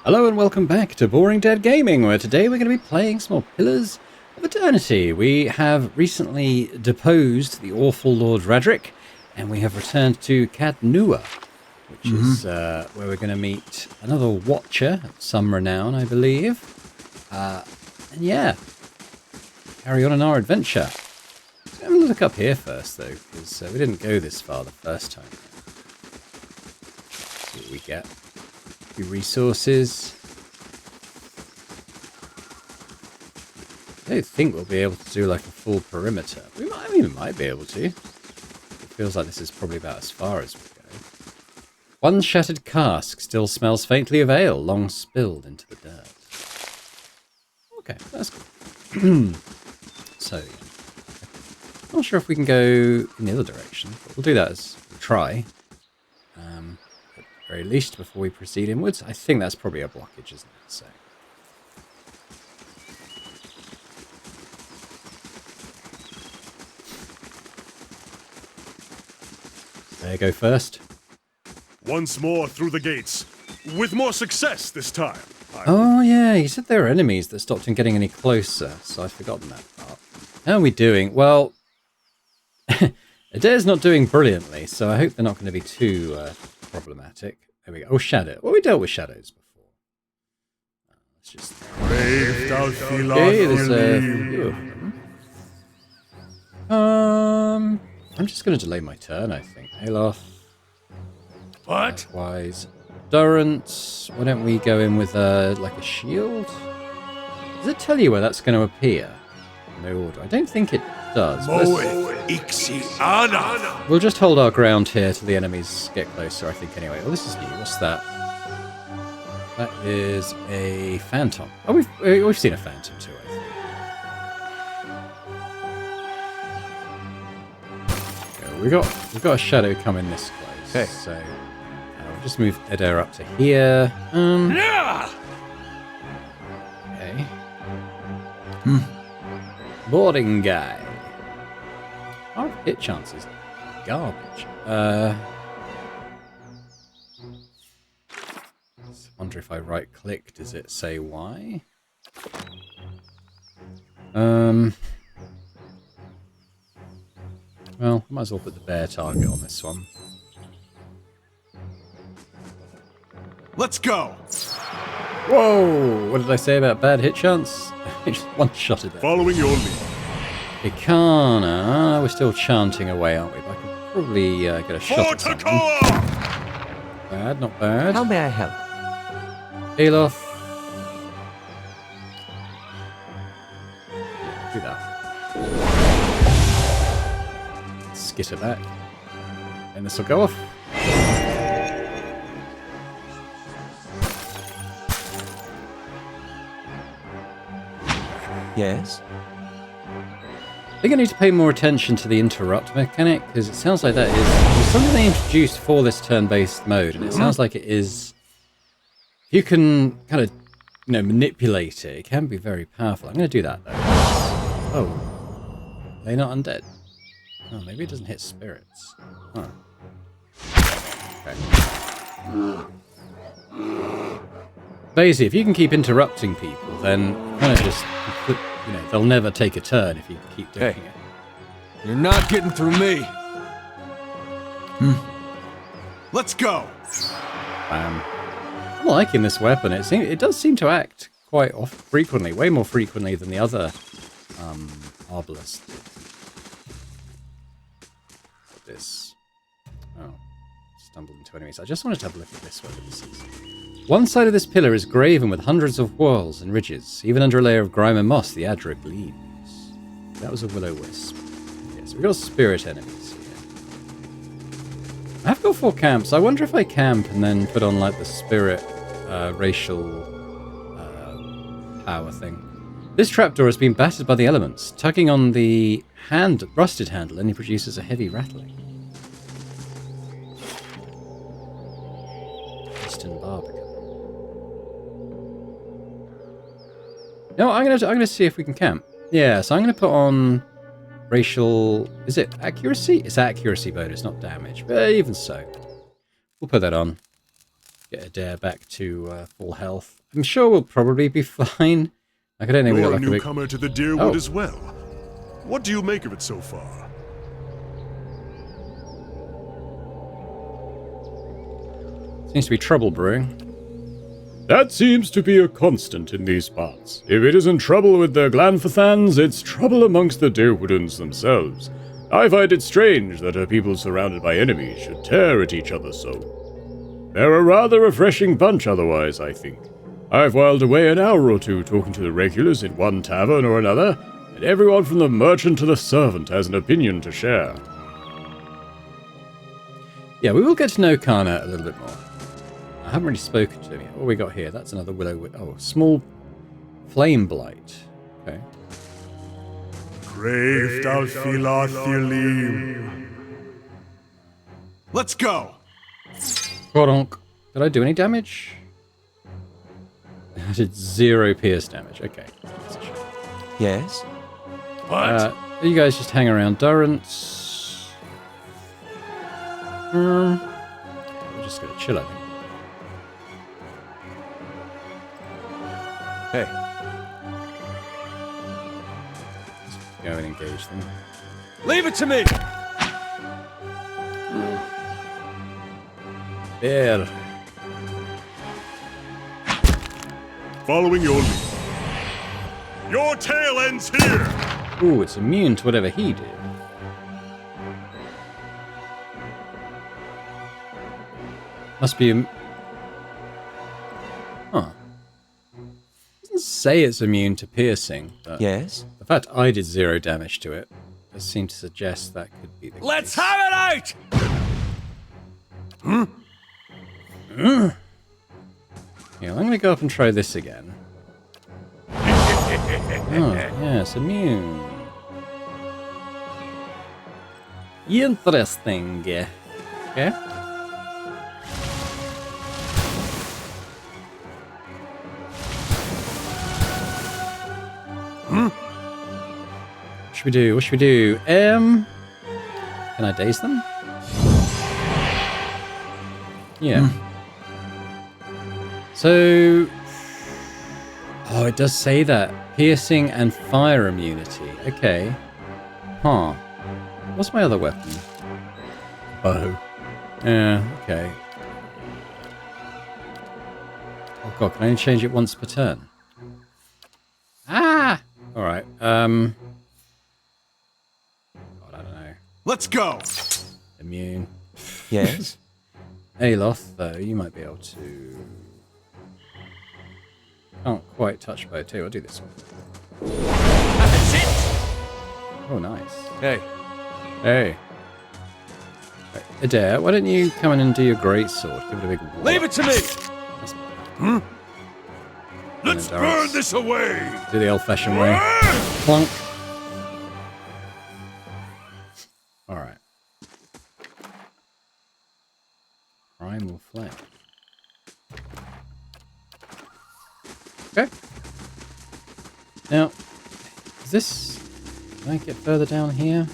Hello and welcome back to Boring Dead Gaming, where today we're going to be playing some more Pillars of Eternity. We have recently deposed the awful Lord Radric, and we have returned to Cadnua, which is where we're going to meet another Watcher of some renown, I believe. And yeah, carry on in our adventure. Let's have a look up here first, though, because we didn't go this far the first time. See what we get. Resources. I don't think we'll be able to do like a full perimeter. We might be able to. It feels like this is probably about as far as we go. One shattered cask still smells faintly of ale, long spilled into the dirt. Okay, that's good. So, yeah. Not sure if we can go in the other direction, but we'll do that as a try. Very least before we proceed inwards. I think that's probably a blockage, isn't it? So there, go first. Once more through the gates, with more success this time. Oh yeah, you said there were enemies that stopped him getting any closer, so I'd forgotten that part. How are we doing? Well, Adair's not doing brilliantly, so I hope they're not going to be too problematic. There we go. Oh, shadow. Well, we dealt with shadows before. Let's just... Okay, there's a few of them. I'm just going to delay my turn, I think. Alof. What? Likewise. Durance. Why don't we go in with like a shield? Does it tell you where that's going to appear? No order. I don't think it does. We'll just hold our ground here till the enemies get closer, I think, anyway. Oh, this is new. What's that? That is a phantom. Oh, we've seen a phantom too, I think. We've got a shadow coming this close. Okay. So I'll just move Adair up to here. Okay. Boarding guy. Our hit chances garbage. I wonder if I right click, does it say why? Well, I might as well put the bear target on this one. Let's go. Whoa! What did I say about bad hit chance? Just one-shotted it. Following your lead. Ikana, we're still chanting away, aren't we? But I can probably get a shot at someone. Bad, not bad. How may I help? Alof. Yeah, do that. Skitter back. And this will go off. Yes? I think I need to pay more attention to the interrupt mechanic, because it sounds like that is something they introduced for this turn-based mode, and it sounds like it is... If you can kind of, manipulate it, it can be very powerful. I'm going to do that, though. Oh. They're not undead. Oh, maybe it doesn't hit spirits. Huh. Okay. Basically, if you can keep interrupting people, then kind of just... they'll never take a turn if you keep doing it. You're not getting through me. Let's go. Bam. I'm liking this weapon. It does seem to act quite frequently, way more frequently than the other Arbalest did. This. Oh. Stumbled into enemies. I just wanted to have a look at this weapon. This is. One side of this pillar is graven with hundreds of whorls and ridges. Even under a layer of grime and moss, the Adra gleams. That was a will-o-wisp. Yes, we've got spirit enemies here. I've got 4 camps. I wonder if I camp and then put on, like, the spirit racial power thing. This trapdoor has been battered by the elements. Tugging on the rusted handle only produces a heavy rattling. Eastern Barbican. No, I'm gonna see if we can camp. Yeah, so I'm gonna put on racial... Is it accuracy? It's accuracy bonus, not damage. But even so. We'll put that on. Get Adair back to full health. I'm sure we'll probably be fine. Like, I don't think we got You're a like a big... newcomer to the Deerwood Oh. as well. What do you make of it so far? Seems to be trouble brewing. That seems to be a constant in these parts. If it isn't trouble with the Glanfathans, it's trouble amongst the Deerwoodans themselves. I find it strange that a people surrounded by enemies should tear at each other so. They're a rather refreshing bunch otherwise, I think. I've whiled away an hour or two talking to the regulars in one tavern or another, and everyone from the merchant to the servant has an opinion to share. Yeah, we will get to know Kana a little bit more. I haven't really spoken to him yet. What we got here? That's another willow. Oh, small flame blight. Okay. Let's go! Quadonk. Did I do any damage? I did 0 pierce damage. Okay. That's a shame. Yes? What? You guys just hang around Durrance. We're just gonna chill, I think. Hey. Go and engage them. Leave it to me! There. Following your lead. Your tail ends here! Ooh, it's immune to whatever he did. Must be... Huh. Doesn't say it's immune to piercing, but Yes? the fact I did 0 damage to it does seem to suggest that could be the Let's case. have it out! Yeah, I'm going to go up and try this again. Oh, yeah, it's immune. Interesting. Okay. What should we do? What should we do? Can I daze them? Yeah. So... Oh, it does say that. Piercing and fire immunity. Okay. Huh. What's my other weapon? Bow. Yeah, okay. Oh god, can I only change it once per turn? Ah! Alright, God, I don't know. Let's go! Immune. Yes? Aloth, though, you might be able to... Can't quite touch bow too. I'll do this one. That's it! Oh, nice. Hey. Hey. Right, Adair, why don't you come in and do your great sword? Give it a big whack. Leave it to me! Let's Darrell. burn this away! Do the old-fashioned way. Clunk. Alright. Primal flame. Okay. Now, is this... Can I get further down here?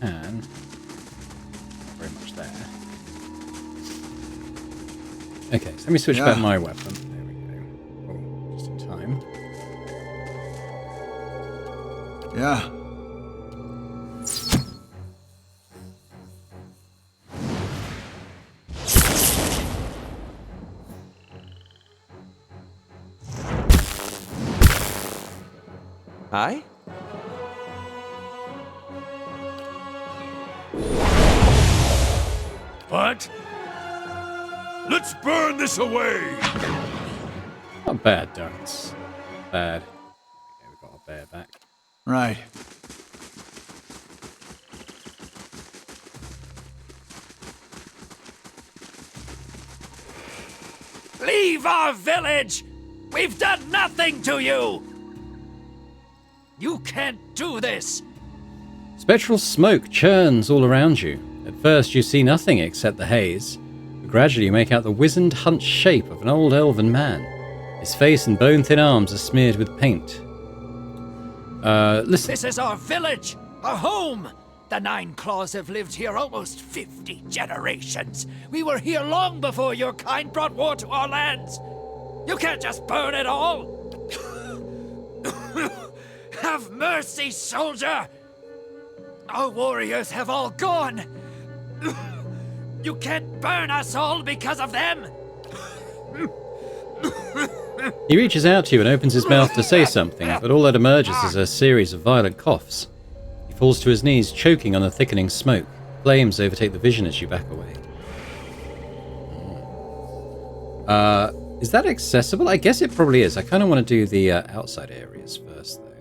And... Not very much there. Okay, so let me switch back my weapon. There we go. Oh, just in time. Yeah. Aye? What? Let's burn this away! Not bad, Darts. Bad. Okay, we got our bear back. Right. Leave our village! We've done nothing to you! You can't do this! Spectral smoke churns all around you. At first you see nothing except the haze, but gradually you make out the wizened, hunched shape of an old elven man. His face and bone-thin arms are smeared with paint. Listen. This is our village! Our home! The Nine Claws have lived here almost 50 generations. We were here long before your kind brought war to our lands. You can't just burn it all. Have mercy, soldier! Our warriors have all gone. You can't burn us all because of them. He reaches out to you and opens his mouth to say something, but all that emerges is a series of violent coughs. He falls to his knees, choking on the thickening smoke. Flames overtake the vision as you back away. Is that accessible? I guess it probably is. I kind of want to do the outside areas first, though.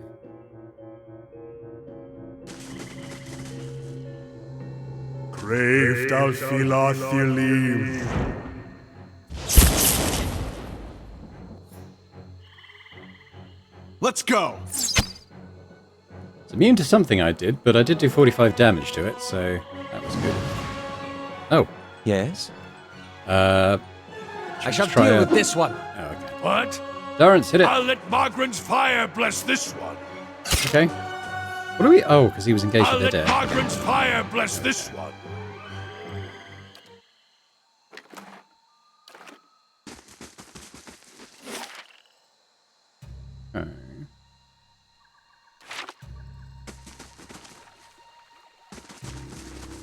Crave dal fila thilim. Let's go. It's immune to something I did, but I did do 45 damage to it, so that was good. Oh. Yes? I shall deal with this one. Oh, okay. What? Durrance, hit it. I'll let Margaret's fire bless this one. Okay. What are we... Oh, because he was engaged I'll with the let dead. Margaret's fire bless this one. Alright.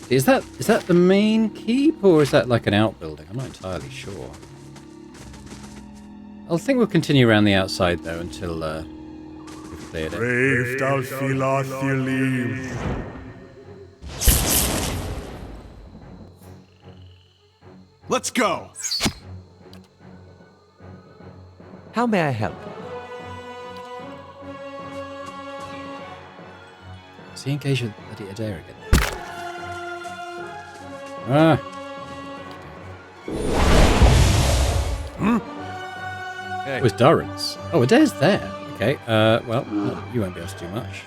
Is that the main keep, or is that like an outbuilding? I'm not entirely sure. I think we'll continue around the outside, though, until we've cleared it. Crave dal fila thilim. Let's go. How may I help? Is he engaged with Bloody Adair again? Ah. It was Durrance. Oh, Adair's there. Okay, well, you won't be able to do much.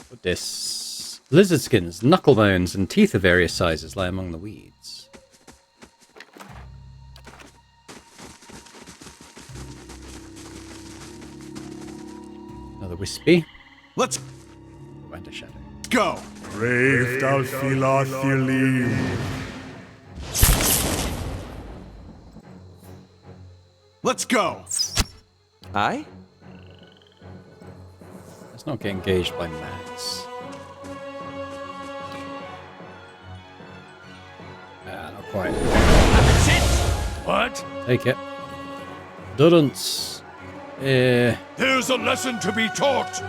Put this. Lizard skins, knuckle bones, and teeth of various sizes lie among the weeds. Another wispy. Let's And a shadow. go. Crave dal fila thilim. Let's go. Aye? Let's not get engaged by Max. Not quite. That's it! What? Take it. Durrance. There's a lesson to be taught.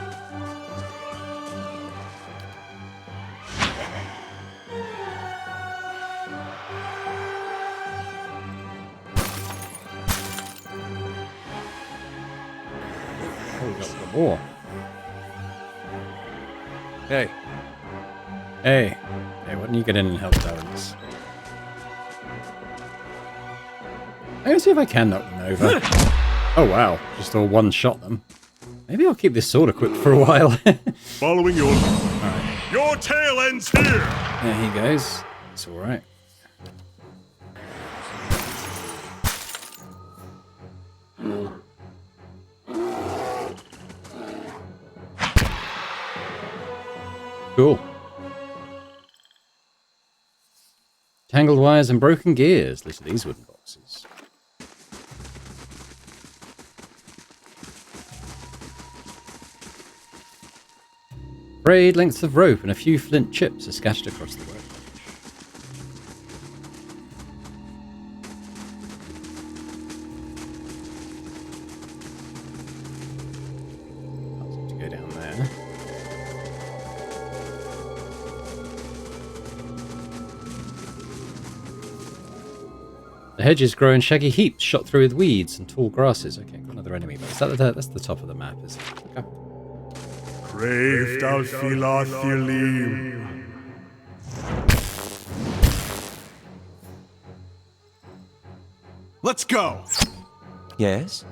Oh, we got some more. Hey. Hey. Hey, why don't you get in and help Durrance? I'm gonna see if I can knock them over. Oh wow, just all one-shot them. Maybe I'll keep this sword equipped for a while. Following your... Your tail ends here. There he goes. It's alright. Cool. Tangled wires and broken gears. Listen to these wooden boxes. Frayed lengths of rope and a few flint chips are scattered across the workbench. I'll have to go down there. The hedges grow in shaggy heaps shot through with weeds and tall grasses. Okay, got another enemy, but that's the top of the map, is it? Okay. Crave dal fila thilim. Let's go. Yes?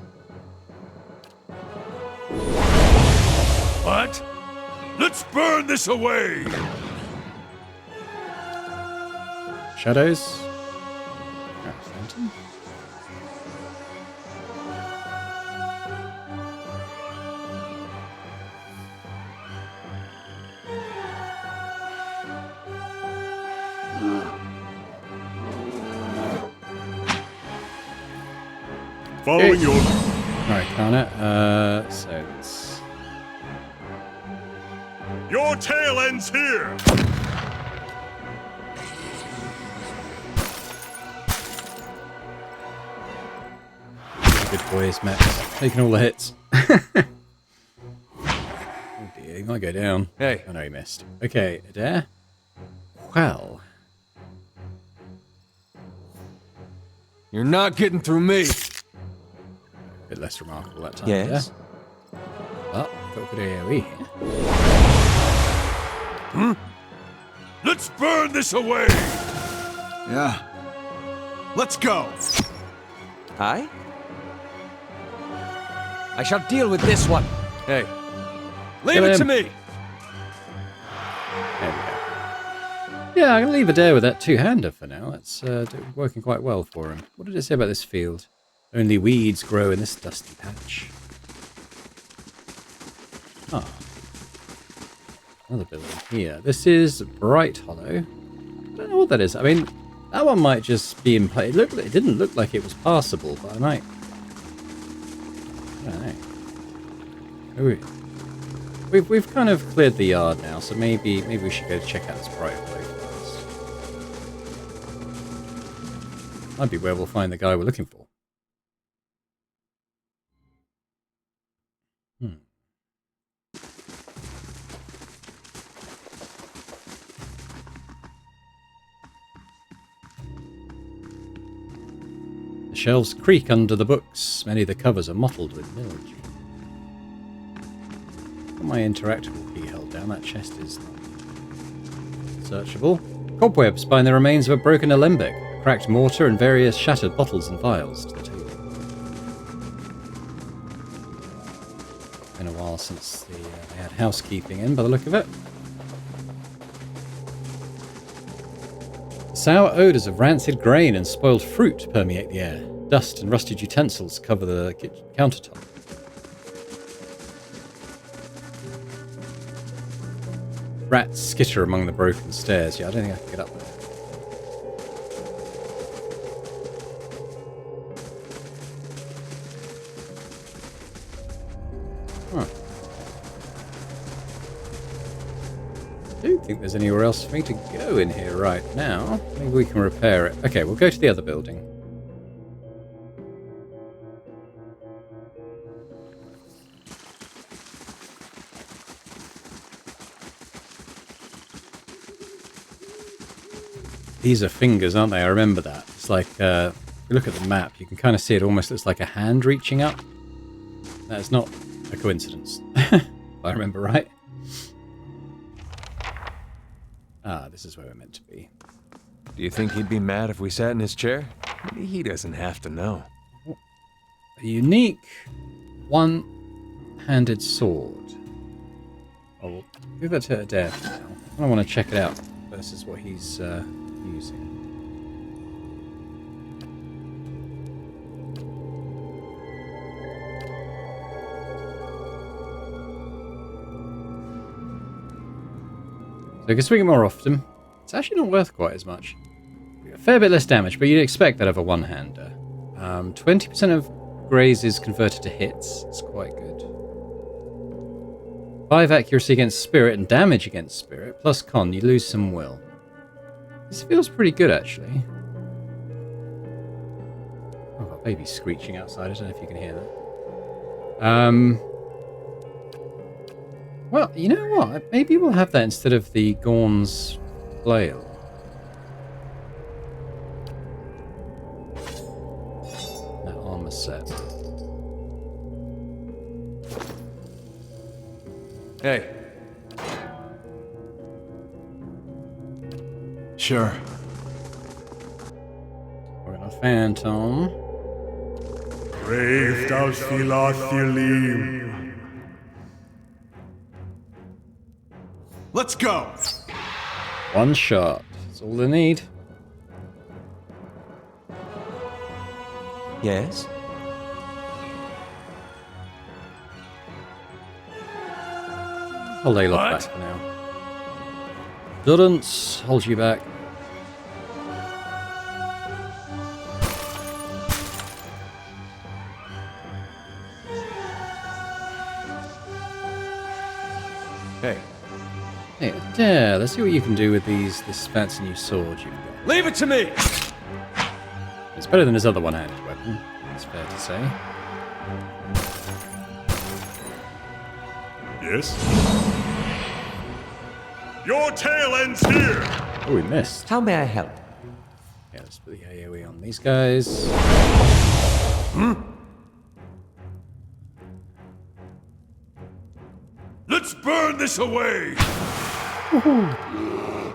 What? Let's burn this away. Shadows. Following your... Alright, Kana. So it's... Your tale ends here! Good boys, Max. Taking all the hits. Oh dear, he might go down. Hey. Oh no, he missed. Okay, Adair. Well. You're not getting through me. A bit less remarkable that time. Yes. Oh, got good AoE here. Let's burn this away! Yeah. Let's go. I shall deal with this one. Hey. Leave Kill it to him. me. There we go. Yeah, I'm going to leave Adair with that two-hander for now. It's working quite well for him. What did it say about this field? Only weeds grow in this dusty patch. Ah. Another building here. This is Bright Hollow. I don't know what that is. I mean, that one might just be in play. It didn't look like it was passable, but I might... I don't know. We've kind of cleared the yard now, so maybe we should go check out this Bright Hollow first. Might be where we'll find the guy we're looking for. The shelves creak under the books. Many of the covers are mottled with mildew. Got my interactable key held down. That chest is not searchable. Cobwebs bind the remains of a broken alembic, a cracked mortar, and various shattered bottles and vials to the table. Been a while since they had housekeeping in, by the look of it. Sour odours of rancid grain and spoiled fruit permeate the air. Dust and rusted utensils cover the countertop. Rats skitter among the broken stairs. Yeah, I don't think I can get up there. Huh. I don't think there's anywhere else for me to go in here right now. Maybe we can repair it. Okay, we'll go to the other building. These are fingers, aren't they? I remember that. It's like, if you look at the map, you can kind of see it almost looks like a hand reaching up. That's not a coincidence, if I remember right. Ah, this is where we're meant to be. Do you think he'd be mad if we sat in his chair? Maybe he doesn't have to know. A unique one-handed sword. Oh, we'll give that to Adair for now. I want to check it out versus what he's using. So I can swing it more often. It's actually not worth quite as much. A fair bit less damage, but you'd expect that of a one-hander. 20% of graze is converted to hits. It's quite good. 5 accuracy against spirit and damage against spirit, plus con, you lose some will. This feels pretty good, actually. Oh, I've got a baby screeching outside. I don't know if you can hear that. Well, you know what? Maybe we'll have that instead of the Gorn's flail. That armor set. Hey. Sure. We're gonna phantom. Brave thou Philathilim. Let's go. One shot. That's all they need. Yes? I'll lay off back for now. Doesn't hold you back. Hey, Hey, yeah, let's see what you can do with this fancy new sword you've got. leave it to me! It's better than his other one-handed weapon, it's fair to say. Yes? Your tale ends here! Oh, we missed. How may I help? Yeah, let's put the AoE on these guys. Let's burn this away! I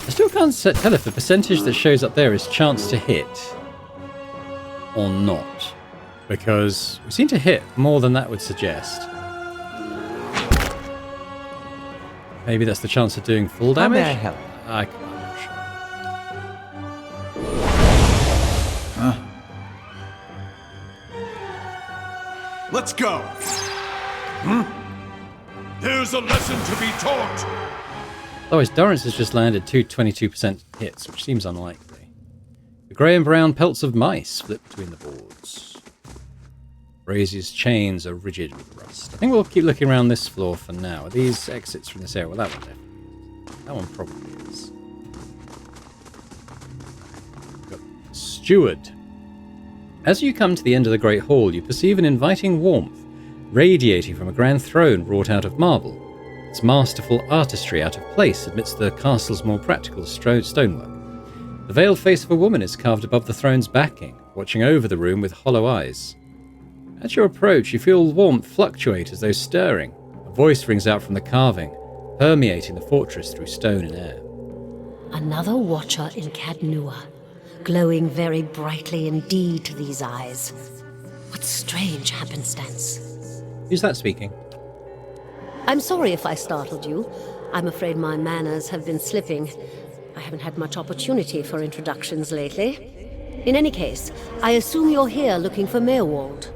still can't tell if the percentage that shows up there is chance to hit or not, because we seem to hit more than that would suggest. Maybe that's the chance of doing full How damage? may I help? I'm not sure. Let's go. There's a lesson to be taught! Otherwise, Dorrance has just landed 22% hits, which seems unlikely. The grey and brown pelts of mice flip between the boards. Brazier's chains are rigid with rust. I think we'll keep looking around this floor for now. Are these exits from this area? Well, that one definitely. That one probably is. Got Steward. As you come to the end of the Great Hall, you perceive an inviting warmth radiating from a grand throne wrought out of marble, its masterful artistry out of place amidst the castle's more practical stonework. The veiled face of a woman is carved above the throne's backing, watching over the room with hollow eyes. At your approach, you feel warmth fluctuate as though stirring. A voice rings out from the carving, permeating the fortress through stone and air. Another watcher in Cadnua, glowing very brightly indeed to these eyes. What strange happenstance. Who's that speaking? I'm sorry if I startled you. I'm afraid my manners have been slipping. I haven't had much opportunity for introductions lately. In any case, I assume you're here looking for Meerwald.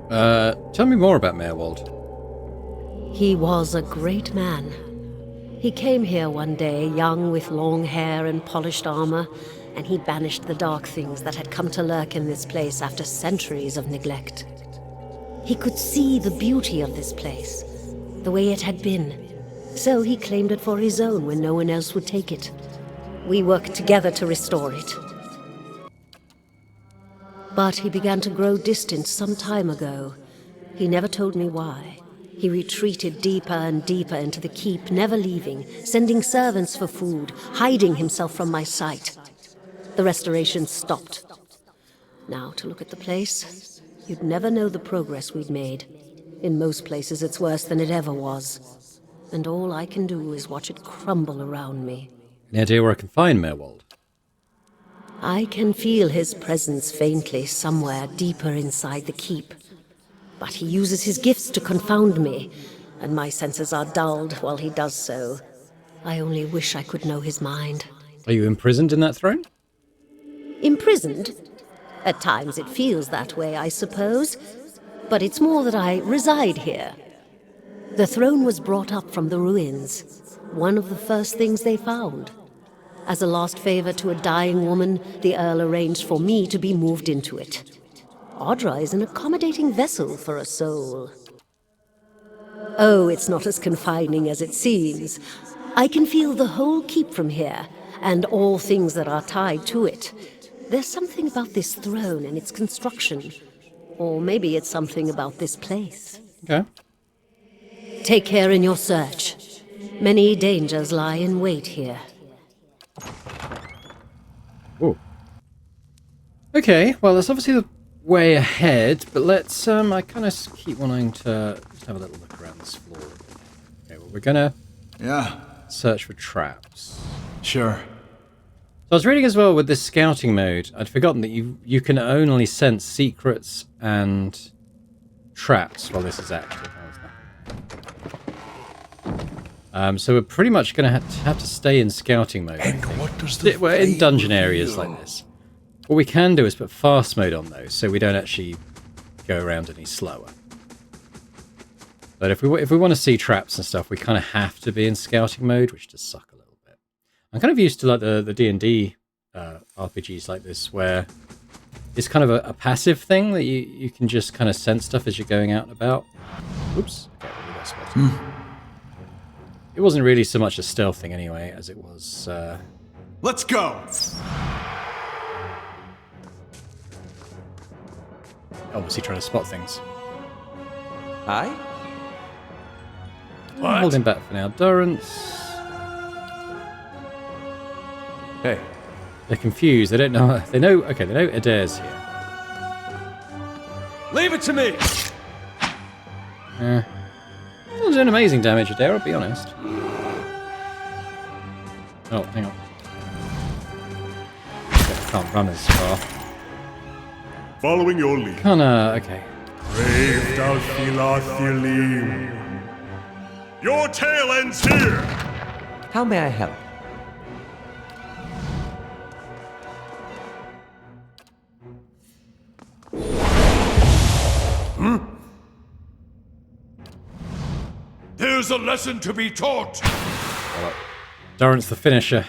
Tell me more about Meerwald. He was a great man. He came here one day, young with long hair and polished armor, and he banished the dark things that had come to lurk in this place after centuries of neglect. He could see the beauty of this place, the way it had been, so he claimed it for his own when no one else would take it. We worked together to restore it. But he began to grow distant some time ago. He never told me why. He retreated deeper and deeper into the keep, never leaving, sending servants for food, hiding himself from my sight. The restoration stopped. Now, to look at the place, you'd never know the progress we'd made. In most places, it's worse than it ever was. And all I can do is watch it crumble around me. Any idea where I can find Meerwald? I can feel his presence faintly somewhere deeper inside the keep. But he uses his gifts to confound me, and my senses are dulled while he does so. I only wish I could know his mind. Are you imprisoned in that throne? Imprisoned? At times it feels that way, I suppose. But it's more that I reside here. The throne was brought up from the ruins, one of the first things they found. As a last favor to a dying woman, the Earl arranged for me to be moved into it. Audra is an accommodating vessel for a soul. Oh, it's not as confining as it seems. I can feel the whole keep from here, and all things that are tied to it. There's something about this throne and its construction. Or maybe it's something about this place. Okay. Take care in your search. Many dangers lie in wait here. Ooh. Okay, well, that's obviously the way ahead, but let's, I kind of keep wanting to just have a little look around this floor. Okay, well, we're gonna Yeah, search for traps. sure. So I was reading as well with this scouting mode, I'd forgotten that you can only sense secrets and traps while this is active. So we're pretty much going to have to stay in scouting mode. And what does the We're in fate dungeon areas reveal? like this. What we can do is put fast mode on those, so we don't actually go around any slower. But if we want to see traps and stuff, we kind of have to be in scouting mode, which does suck a little bit. I'm kind of used to like the D&D RPGs like this, where is kind of a passive thing that you can just kind of sense stuff as you're going out and about. Oops. Okay, we got spotted. It wasn't really so much a stealth thing anyway, as it was... Let's go! obviously trying to spot things. Aye? I'm holding back for now. Durance. Hey. They're confused. They don't know. They know. Okay, they know Adair's here. Leave it to me! Not doing amazing damage, Adair, I'll be honest. Oh, hang on. I can't run as far. Following your lead. Connor, okay. Brave Dalfilathilim. Your tale ends here! How may I help? There's a lesson to be taught. Durance the finisher.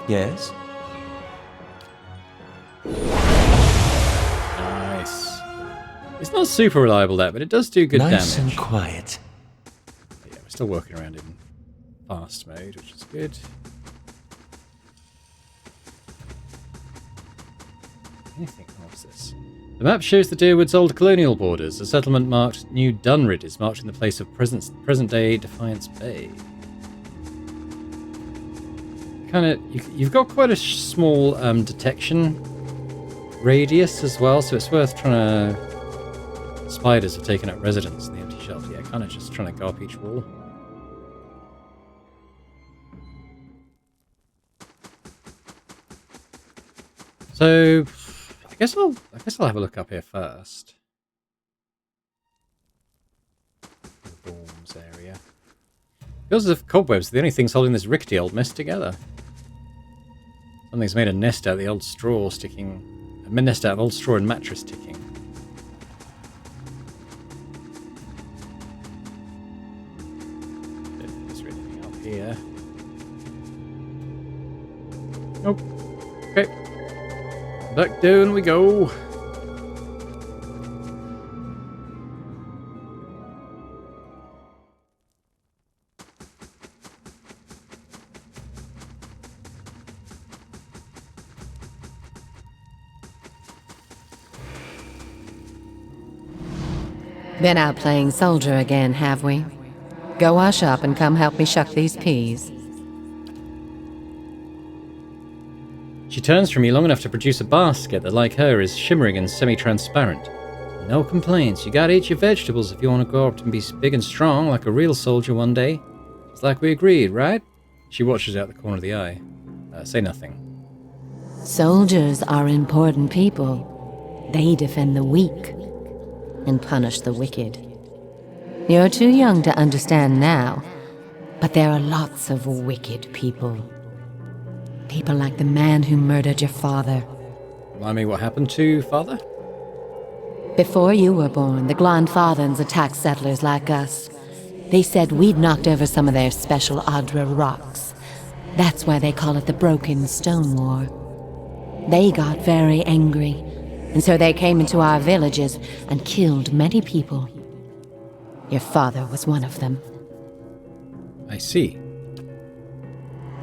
Yes? Nice. It's not super reliable, that, but it does do good Nice damage. and quiet. Yeah, we're still working around in fast mode, which is good. Anything else? This. The map shows the Deerwood's old colonial borders. A settlement marked New Dunrid is marked in the place of present-day Defiance Bay. You've got quite a small detection radius as well, so it's worth trying to... Spiders have taken up residence in the empty shelter. Yeah, kind of just trying to go up each wall. So, I guess I'll have a look up here first. The dorms area. Feels as if cobwebs are the only things holding this rickety old mess together. Something's made a nest out of the old straw sticking. A nest out of old straw and mattress sticking. Don't think there's really anything up here. Nope. Okay. Back down we go. Been out playing soldier again, have we? Go wash up and come help me shuck these peas. She turns from you long enough to produce a basket that, like her, is shimmering and semi-transparent. No complaints. You gotta eat your vegetables if you want to grow up and be big and strong like a real soldier one day. It's like we agreed, right? She watches out the corner of the eye. Say nothing. Soldiers are important people. They defend the weak and punish the wicked. You're too young to understand now, but there are lots of wicked people. People like the man who murdered your father. Remind me what happened to father? Before you were born, the Glanfathans attacked settlers like us. They said we'd knocked over some of their special Adra rocks. That's why they call it the Broken Stone War. They got very angry, and so they came into our villages and killed many people. Your father was one of them. I see.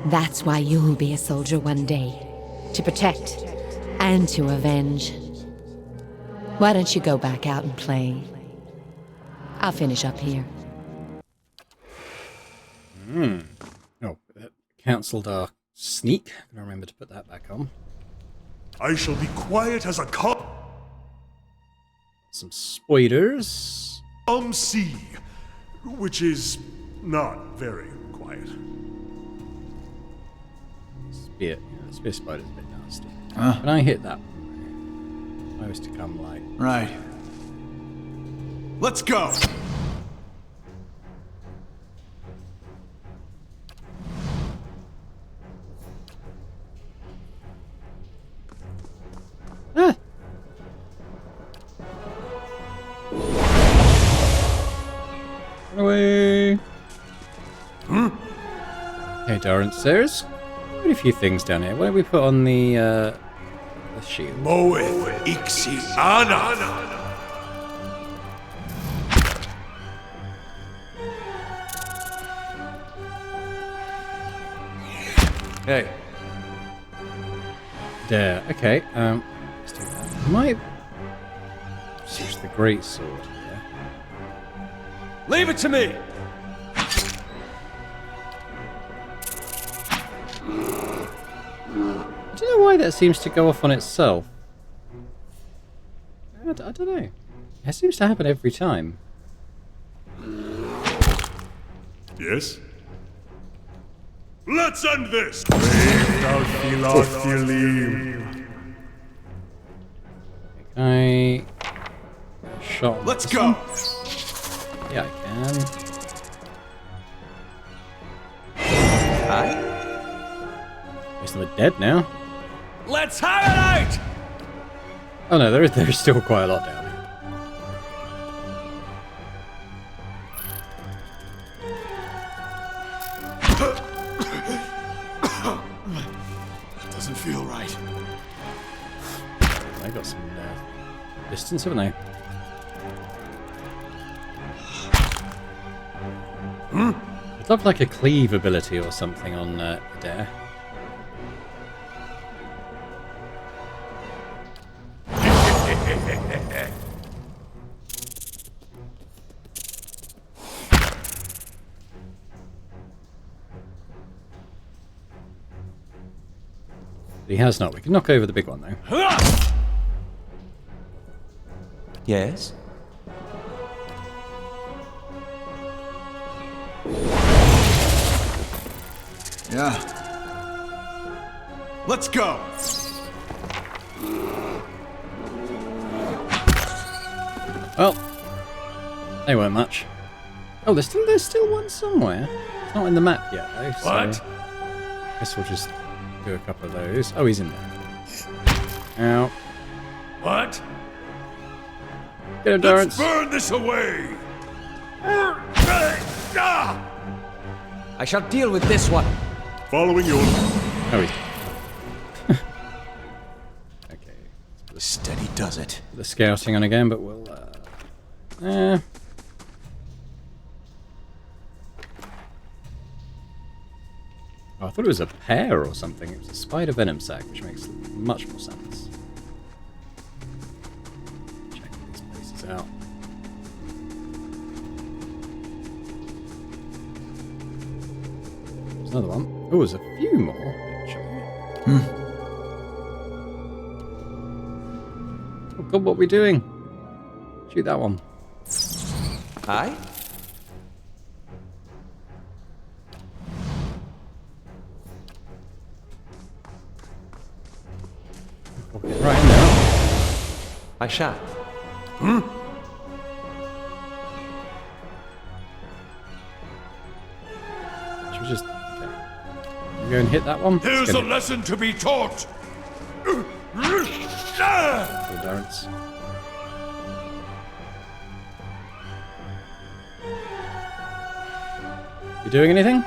That's why you'll be a soldier one day. To protect and to avenge. Why don't you go back out and play? I'll finish up here. Oh, that cancelled our sneak. I'm gonna remember to put that back on. I shall be quiet as a Some spiders. sea, which is not very quiet. Spear. Yeah, spear spider's a bit nasty. Can I hit that one? I was to come like. Right. Let's go! Ah! Run away! Okay, Dorrance, there's quite a few things down here. Why don't we put on the shield? Moeth Ixiana. Hey, There. Okay. Let's do that. I might use the great sword here. leave it to me! I don't know why that seems to go off on itself. I don't know. It seems to happen every time. Yes? Let's end this! Can I shot? Let's go. Yeah, I can. Aye? Most of them are dead now. Let's have it out! Oh no, there's still quite a lot down there. Doesn't feel right. They got some distance, haven't they? I'd love like a cleave ability or something on Adair. He has not. We can knock over the big one though. Yes? Yeah. Let's go. Well, they weren't much. Oh, there's still one somewhere. It's not in the map yet though. So What? I guess we'll just do a couple of those. Oh, he's in there. Ow. What? Get him, Let's Dorrance. burn this away! I shall deal with this one. Following your... Oh, he's... Okay. Steady does it. The scouting on again, but we'll... Oh, I thought it was a pear or something. It was a spider venom sac, which makes much more sense. Check these places out. There's another one. Oh, there's a few more, actually. Oh god, what are we doing? Shoot that one. Aye? Pop it right in there. I shall. Should we just... Okay. You go and hit that one? Here's Let's a get lesson to be taught! it for Dorrance. You doing anything?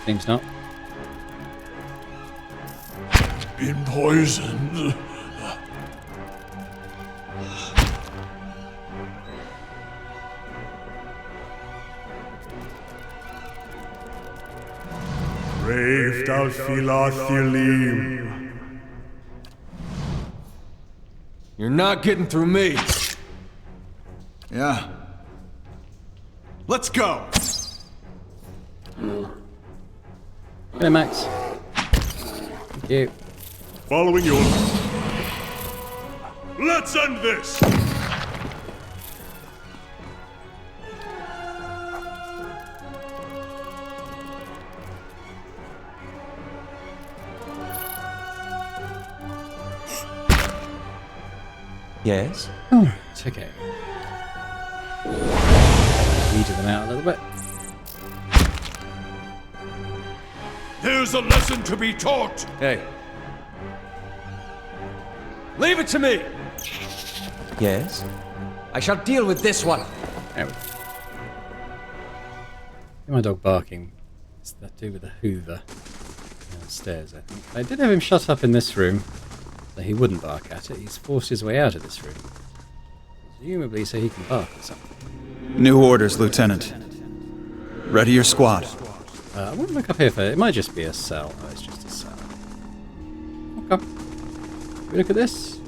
Seems not. Been poisoned. Brave Dalfilathilim. You're not getting through me. Yeah. Let's go. Get him, Max. Thank you. Following your... Let's end this! Yes? Oh, it's okay. Weeded them out a little bit. Here's a lesson to be taught! Hey. Leave it to me! Yes? I shall deal with this one. There we go. My dog barking. What's that to do with the Hoover downstairs, I think. I did have him shut up in this room, so he wouldn't bark at it. He's forced his way out of this room. Presumably so he can bark at something. New orders, Lieutenant. Ready your squad. I want to look up here for... It might just be a cell. Oh, it's just a cell. Okay. Can we look at this?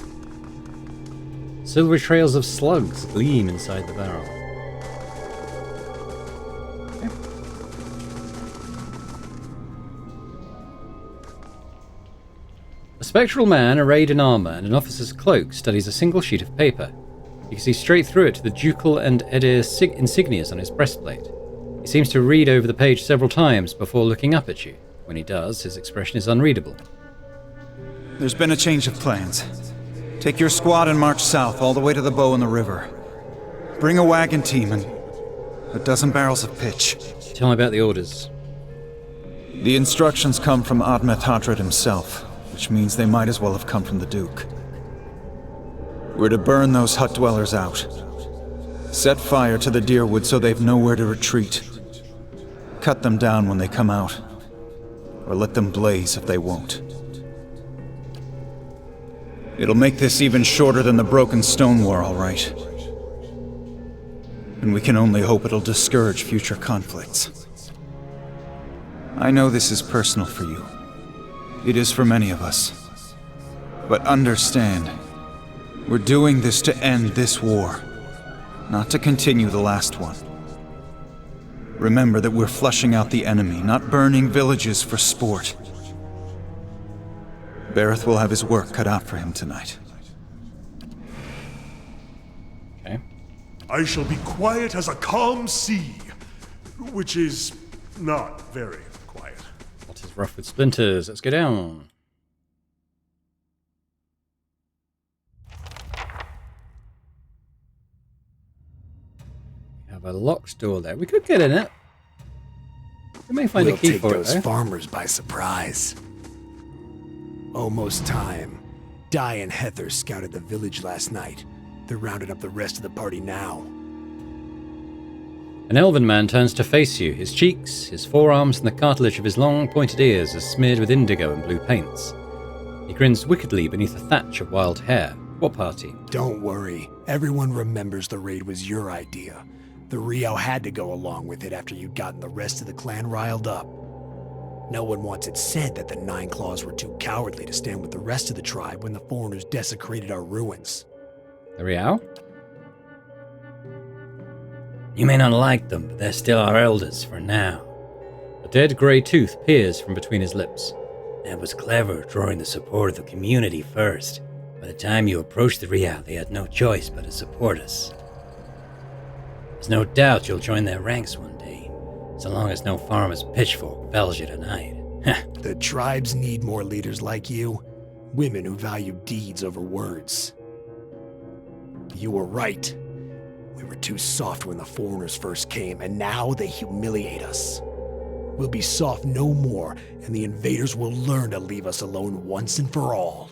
Silvery trails of slugs gleam inside the barrel. Okay. A spectral man arrayed in armor and an officer's cloak studies a single sheet of paper. You can see straight through it to the ducal and edir insignias on his breastplate. He seems to read over the page several times before looking up at you. When he does, his expression is unreadable. There's been a change of plans. Take your squad and march south all the way to the bow in the river. Bring a wagon team and a dozen barrels of pitch. Tell me about the orders. The instructions come from Admeth Hadred himself, which means they might as well have come from the Duke. We're to burn those hut dwellers out. Set fire to the deerwood so they've nowhere to retreat. Cut them down when they come out. Or let them blaze if they won't. It'll make this even shorter than the Broken Stone War, all right. And we can only hope it'll discourage future conflicts. I know this is personal for you. It is for many of us. But understand, we're doing this to end this war, not to continue the last one. Remember that we're flushing out the enemy, not burning villages for sport. Bareth will have his work cut out for him tonight. Okay. I shall be quiet as a calm sea, which is not very quiet. What is rough with splinters? Let's go down. We have a locked door there. We could get in it. We may find a key for it, We'll take though. those farmers by surprise. Almost time. Di and Heather scouted the village last night. They're rounding up the rest of the party now. An elven man turns to face you. His cheeks, his forearms, and the cartilage of his long, pointed ears are smeared with indigo and blue paints. He grins wickedly beneath a thatch of wild hair. What party? Don't worry. Everyone remembers the raid was your idea. The Rio had to go along with it after you'd gotten the rest of the clan riled up. No one wants it said that the Nine Claws were too cowardly to stand with the rest of the tribe when the foreigners desecrated our ruins. The Riao? You may not like them, but they're still our elders for now. A dead grey tooth peers from between his lips. That was clever, drawing the support of the community first. By the time you approached the Riao, they had no choice but to support us. There's no doubt you'll join their ranks one day, so long as no farmer's pitchfork fells you tonight. The tribes need more leaders like you. Women who value deeds over words. You were right. We were too soft when the foreigners first came, and now they humiliate us. We'll be soft no more, and the invaders will learn to leave us alone once and for all.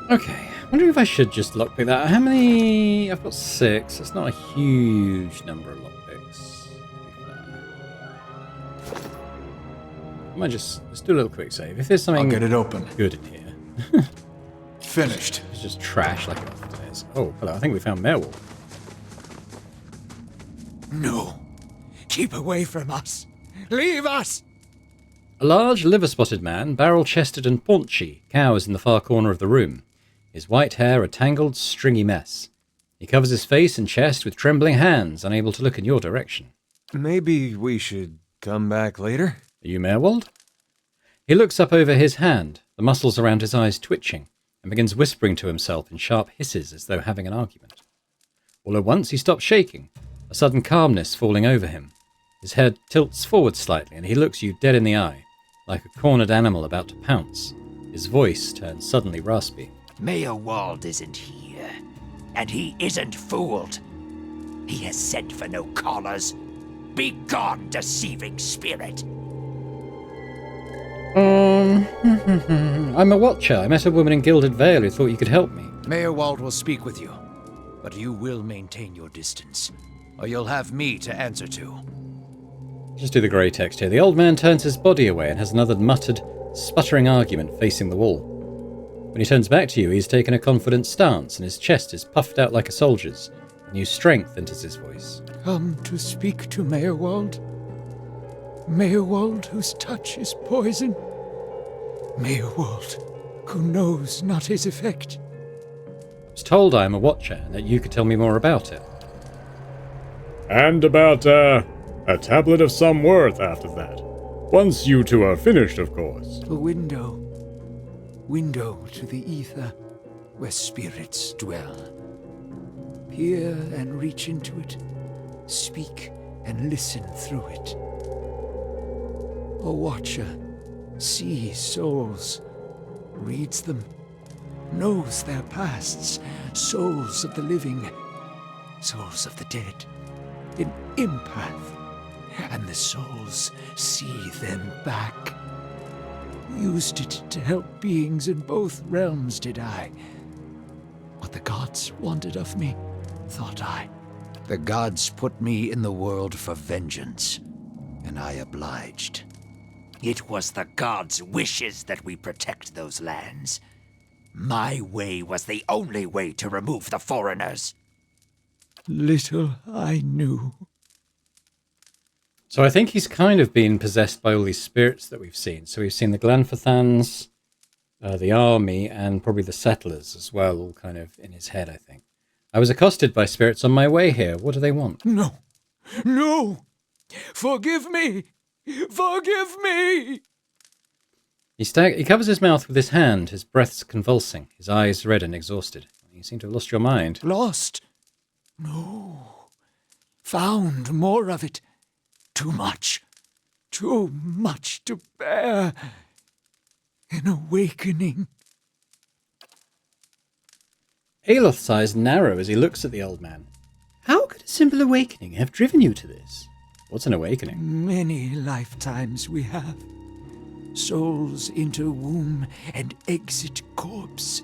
Okay, wondering if I should just lockpick that. How many? I've got 6. That's not a huge number of lockpicks. I might just let's do a little quick save. If there's something I'll get it open. good in here. Finished. It's just trash like it often is. Oh, hello, I think we found Merewolf. No. Keep away from us. Leave us! A large, liver-spotted man, barrel-chested and paunchy, cowers in the far corner of the room. His white hair a tangled, stringy mess. He covers his face and chest with trembling hands, unable to look in your direction. Maybe we should come back later? Are you Merwold? He looks up over his hand, the muscles around his eyes twitching, and begins whispering to himself in sharp hisses as though having an argument. All at once he stops shaking, a sudden calmness falling over him. His head tilts forward slightly and he looks you dead in the eye, like a cornered animal about to pounce. His voice turns suddenly raspy. Mayor Wald isn't here, and he isn't fooled. He has sent for no callers. Be gone, deceiving spirit. I'm a watcher. I met a woman in Gilded Vale who thought you could help me. Mayor Wald will speak with you, but you will maintain your distance. or you'll have me to answer to. Just do the grey text here. The old man turns his body away and has another muttered, sputtering argument facing the wall. When he turns back to you, he's taken a confident stance and his chest is puffed out like a soldier's. A new strength enters his voice. Come to speak to Mayorwald. Mayorwald, whose touch is poison. Mayorwald, who knows not his effect. I was told I am a watcher and that you could tell me more about it. And about, a tablet of some worth after that. Once you two are finished, of course. A window. Window to the ether, where spirits dwell. Peer and reach into it. Speak and listen through it. A watcher sees souls, reads them, knows their pasts, souls of the living, souls of the dead, an empath, and the souls see them back. Used it to help beings in both realms, did I? What the gods wanted of me, thought I. The gods put me in the world for vengeance, and I obliged. It was the gods' wishes that we protect those lands. My way was the only way to remove the foreigners. Little I knew. So I think he's kind of been possessed by all these spirits that we've seen. So we've seen the Glanfathans, the army, and probably the settlers as well, all kind of in his head, I think. I was accosted by spirits on my way here. What do they want? No. No! Forgive me! Forgive me! He covers his mouth with his hand, his breath's convulsing, his eyes red and exhausted. You seem to have lost your mind. Lost? No. Found more of it. Too much. Too much to bear. An awakening. Aloth's eyes narrow as he looks at the old man. How could a simple awakening have driven you to this? What's an awakening? Many lifetimes we have. Souls enter womb and exit corpse.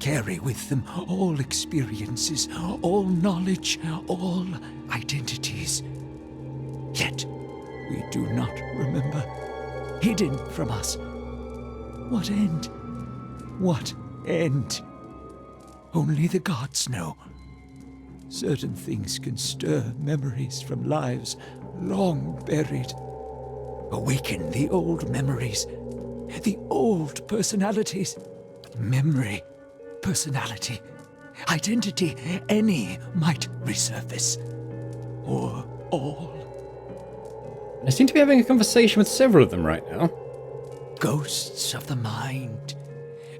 Carry with them all experiences, all knowledge, all identities. Yet we do not remember. Hidden from us. What end? What end? Only the gods know. Certain things can stir memories from lives long buried. Awaken the old memories, the old personalities. Memory, personality, identity, any might resurface. Or all. I seem to be having a conversation with several of them right now. Ghosts of the mind.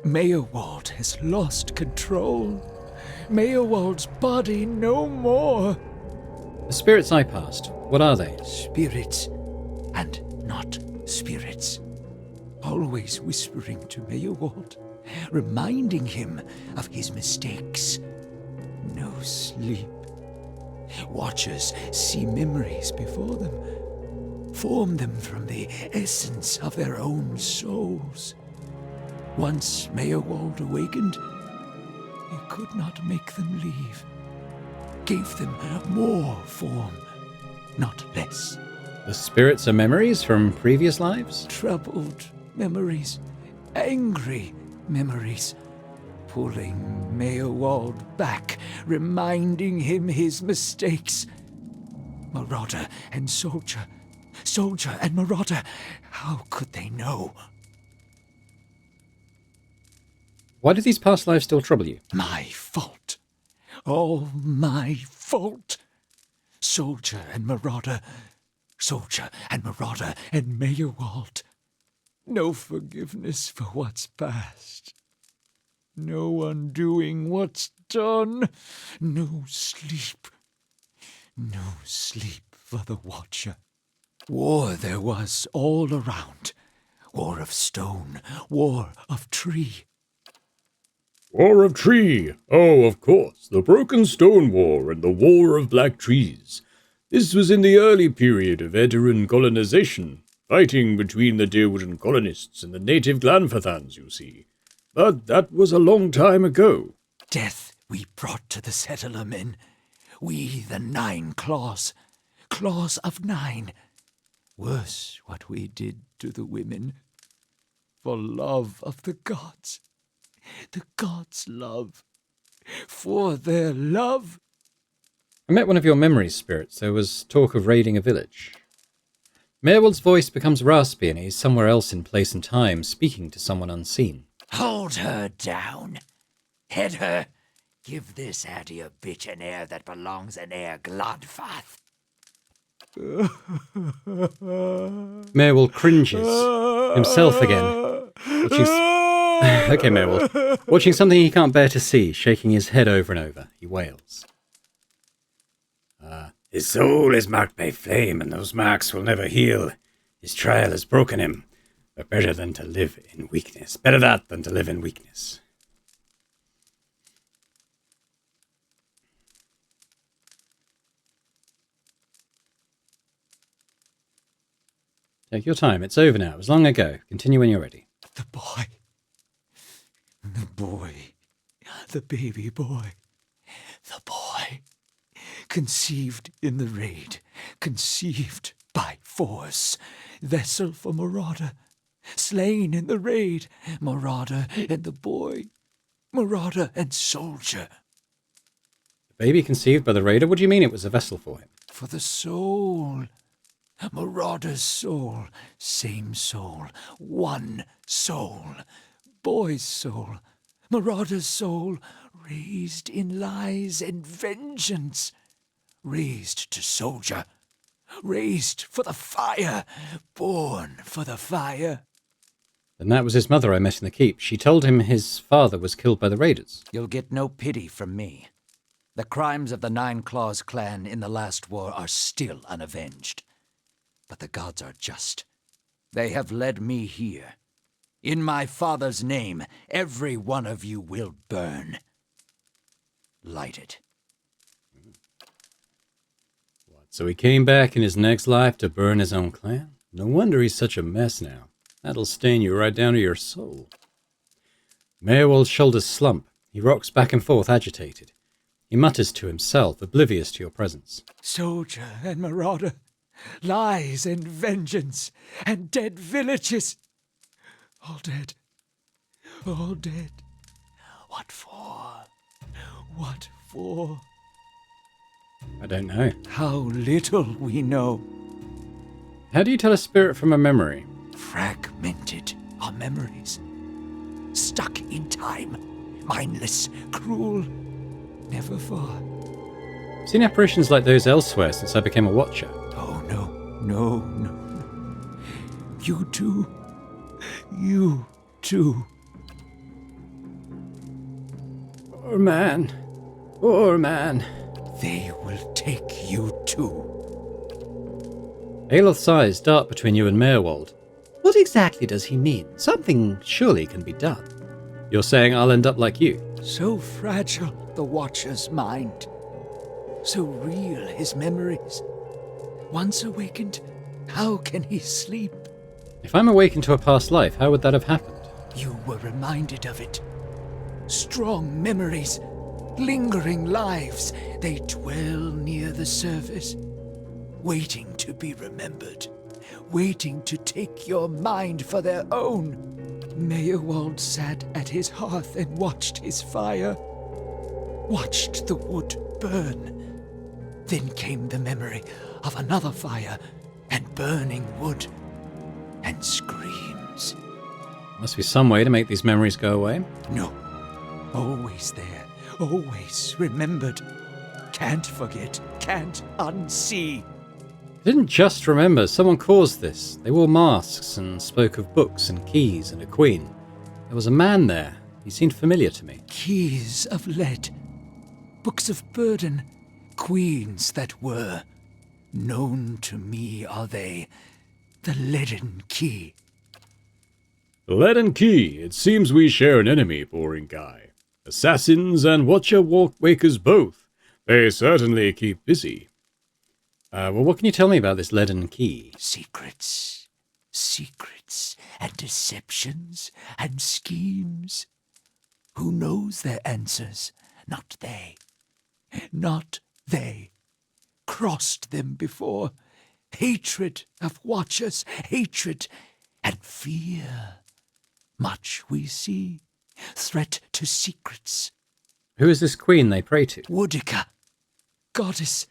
Mayorwald has lost control. Mayorwald's body no more. The spirits I passed, what are they? Spirits and not spirits. Always whispering to Mayorwald, reminding him of his mistakes. No sleep. Watchers see memories before them, form them from the essence of their own souls. Once Mayorwald awakened, he could not make them leave. Gave them more form, not less. The spirits are memories from previous lives? Troubled memories, angry memories, pulling Mayorwald back, reminding him his mistakes. Marauder and soldier, soldier and marauder, how could they know? Why do these past lives still trouble you? My fault. All my fault. Soldier and marauder, soldier and marauder and Mayorwald. No forgiveness for what's past. No undoing what's done. No sleep. No sleep for the Watcher. War there was all around. War of stone, war of tree. War of Tree! Oh, of course, the Broken Stone War and the War of Black Trees. This was in the early period of Edoran colonization, fighting between the Deerwooden colonists and the native Glanfathans, you see. But that was a long time ago. Death we brought to the settler men. We the 9 claws. Claws of 9. Worse what we did to the women. For love of the gods. The gods' love. For their love. I met one of your memory spirits. There was talk of raiding a village. Merwald's voice becomes raspy and he's somewhere else in place and time, speaking to someone unseen. Hold her down. Head her. Give this addy a bitch an heir that belongs in Air Glodfath. Merwald cringes. Himself again. Okay, Merwald. Watching something he can't bear to see, shaking his head over and over. He wails. His soul is marked by flame, and those marks will never heal. His trial has broken him. But better than to live in weakness. Better that than to live in weakness. Take your time. It's over now. It was long ago. Continue when you're ready. The boy. The boy. The baby boy. The boy. Conceived in the raid. Conceived by force. Vessel for Marauder. Slain in the raid. Marauder and the boy. Marauder and soldier. The baby conceived by the raider? What do you mean it was a vessel for him? For the soul. Marauder's soul. Same soul. One soul. Boy's soul. Marauder's soul. Raised in lies and vengeance. Raised to soldier. Raised for the fire. Born for the fire. Then that was his mother I met in the keep. She told him his father was killed by the raiders. You'll get no pity from me. The crimes of the 9 Claws clan in the last war are still unavenged. But the gods are just. They have led me here. In my father's name, every one of you will burn. Light it. So he came back in his next life to burn his own clan? No wonder he's such a mess now. That'll stain you right down to your soul. Merwald's shoulders slump. He rocks back and forth, agitated. He mutters to himself, oblivious to your presence. Soldier and marauder, lies and vengeance, and dead villages. All dead. All dead. What for? What for? I don't know. How little we know. How do you tell a spirit from a memory? Fragmented are memories. Stuck in time. Mindless, cruel, never far. I've seen apparitions like those elsewhere since I became a watcher. Oh, no, no, no, no. You too. You too. Poor man. Poor man. They will take you too. Aloth's eyes dart between you and Merwald. What exactly does he mean? Something surely can be done. You're saying I'll end up like you? So fragile, the Watcher's mind. So real, his memories. Once awakened, how can he sleep? If I'm awakened to a past life, how would that have happened? You were reminded of it. Strong memories, lingering lives, they dwell near the surface, waiting to be remembered, waiting to take your mind for their own. Merwald sat at his hearth and watched his fire, watched the wood burn. Then came the memory of another fire and burning wood and screams. Must be some way to make these memories go away. No, always there, always remembered. Can't forget, can't unsee. I didn't just remember, someone caused this. They wore masks and spoke of books and keys and a queen. There was a man there. He seemed familiar to me. Keys of lead, books of burden, queens that were. Known to me are they, the leaden key. The leaden key. It seems we share an enemy, boring guy. Assassins and watcher-wakers both. They certainly keep busy. Well, what can you tell me about this leaden key? Secrets, secrets, and deceptions, and schemes. Who knows their answers? Not they. Not They crossed them before. Hatred of watchers, hatred and fear. Much we see. Threat to secrets. Who is this queen they pray to? Woodica, goddess,